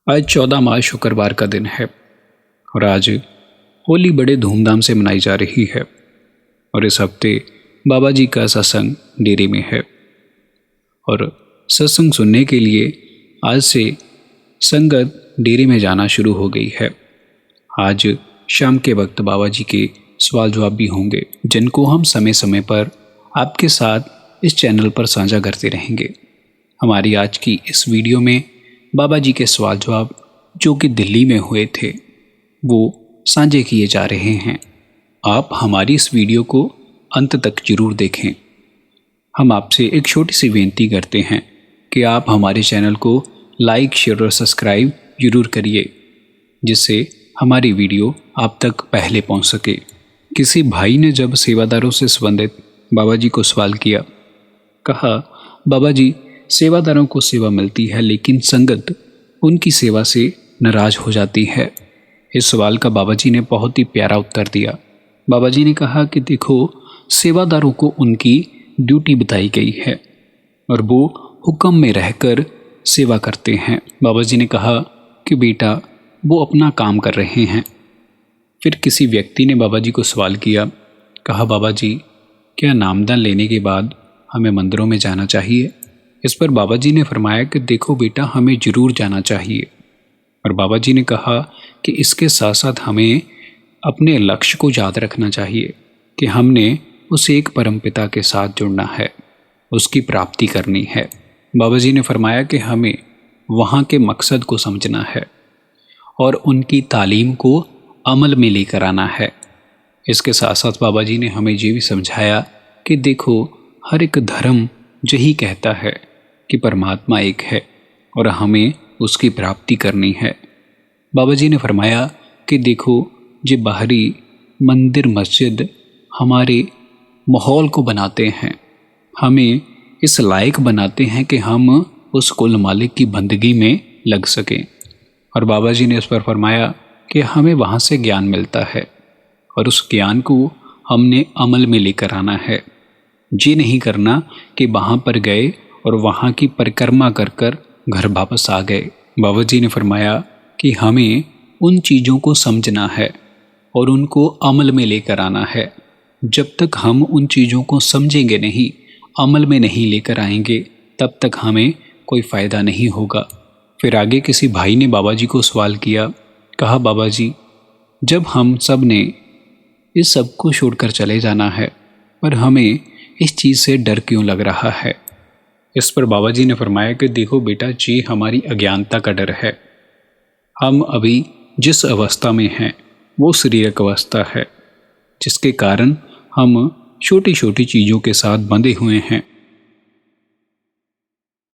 आज 14 मार्च शुक्रवार का दिन है और आज होली बड़े धूमधाम से मनाई जा रही है। और इस हफ्ते बाबा जी का सत्संग डेरे में है और सत्संग सुनने के लिए आज से संगत डेरे में जाना शुरू हो गई है। आज शाम के वक्त बाबा जी के सवाल जवाब भी होंगे, जिनको हम समय समय पर आपके साथ इस चैनल पर साझा करते रहेंगे। हमारी आज की इस वीडियो में बाबा जी के सवाल जवाब जो कि दिल्ली में हुए थे वो साझे किए जा रहे हैं। आप हमारी इस वीडियो को अंत तक जरूर देखें। हम आपसे एक छोटी सी विनती करते हैं कि आप हमारे चैनल को लाइक, शेयर और सब्सक्राइब जरूर करिए, जिससे हमारी वीडियो आप तक पहले पहुंच सके। किसी भाई ने जब सेवादारों से संबंधित बाबा जी को सवाल किया, कहा, बाबा जी, सेवादारों को सेवा मिलती है लेकिन संगत उनकी सेवा से नाराज हो जाती है। इस सवाल का बाबा जी ने बहुत ही प्यारा उत्तर दिया। बाबा जी ने कहा कि देखो, सेवादारों को उनकी ड्यूटी बताई गई है और वो हुक्म में रहकर सेवा करते हैं। बाबा जी ने कहा कि बेटा, वो अपना काम कर रहे हैं। फिर किसी व्यक्ति ने बाबा जी को सवाल किया, कहा, बाबा जी, क्या नामदान लेने के बाद हमें मंदिरों में जाना चाहिए? इस पर बाबा जी ने फरमाया कि देखो बेटा, हमें जरूर जाना चाहिए। और बाबा जी ने कहा कि इसके साथ साथ हमें अपने लक्ष्य को याद रखना चाहिए कि हमने उस एक परमपिता के साथ जुड़ना है, उसकी प्राप्ति करनी है। बाबा जी ने फरमाया कि हमें वहाँ के मकसद को समझना है और उनकी तालीम को अमल में लेकर आना है। इसके साथ साथ बाबा जी ने हमें ये भी समझाया कि देखो, हर एक धर्म यही कहता है कि परमात्मा एक है और हमें उसकी प्राप्ति करनी है। बाबा जी ने फरमाया कि देखो, ये बाहरी मंदिर मस्जिद हमारे माहौल को बनाते हैं, हमें इस लायक बनाते हैं कि हम उस कुल मालिक की बंदगी में लग सकें। और बाबा जी ने इस पर फरमाया कि हमें वहाँ से ज्ञान मिलता है और उस ज्ञान को हमने अमल में लेकर आना है। ये नहीं करना कि वहाँ पर गए और वहाँ की परिक्रमा कर कर घर वापस आ गए। बाबा जी ने फरमाया कि हमें उन चीज़ों को समझना है और उनको अमल में लेकर आना है। जब तक हम उन चीज़ों को समझेंगे नहीं, अमल में नहीं लेकर आएंगे, तब तक हमें कोई फ़ायदा नहीं होगा। फिर आगे किसी भाई ने बाबा जी को सवाल किया, कहा, बाबा जी, जब हम सब ने इस सब को छोड़कर चले जाना है, पर हमें इस चीज़ से डर क्यों लग रहा है? इस पर बाबा जी ने फरमाया कि देखो बेटा जी, हमारी अज्ञानता का डर है। हम अभी जिस अवस्था में हैं वो शारीरिक अवस्था है, जिसके कारण हम छोटी छोटी चीज़ों के साथ बंधे हुए हैं।